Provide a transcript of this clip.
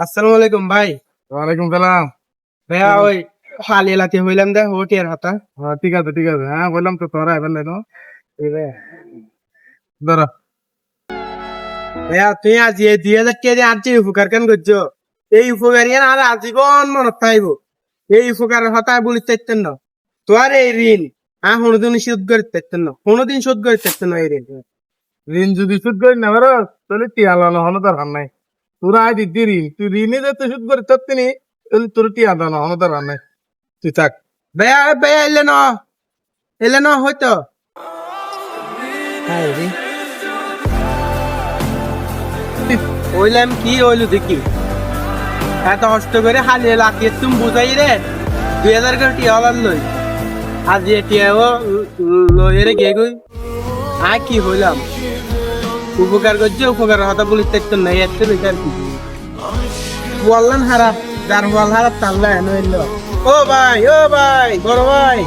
আসসালামু আলাইকুম ভাই। ওয়ালাইকুম সালাম। ভাইয়া ওই হাল এলাতে হইলাম দে হোটের হাতা। ঠিক আছে ঠিক আছে, হ্যাঁ বললাম তো তোরা এবার লেনো ধরো। ভাইয়া তুই আজ এই 2000 টাকা দিয়ে আনছি উপকার কেন করছো? এই উপকার ইয়ান আর আজীবন মনত থাকবো। এই উপকারের কথা বলি চাইতেন না। তোর এই ঋণ কোনোদিন শোধ করতে চাইতেন না, কোনোদিন শোধ করতে চাইতেন না এই ঋণ। ঋণ যদি সুদ করি না পারো তাহলে টিয়া লানো হনো দরকার নাই। তোরা আয় দিদি ঋণ, তুই ঋণে যাতে সুদ করি তত্তিনি তাহলে তোর টিয়া লানো হনো দরকার নাই। তুই থাক। ভাইয়া ভাইয়া এলে না হয়তো। হ্যাঁ রে ওইলাম কি হইলো দেখি, এত কষ্ট করে হালি লাগিয়ে তুমি বুঝাই রে 2000 করে টিয়া হলার লই আজ টিয়াও লই রে গে গই আর কি হইলাম। উপকার করছে উপকারের কথা বলি তো নাই এত বেকার কি বললাম হারা যার বল হারা তাল্লা এনে ও ভাই বড় ভাই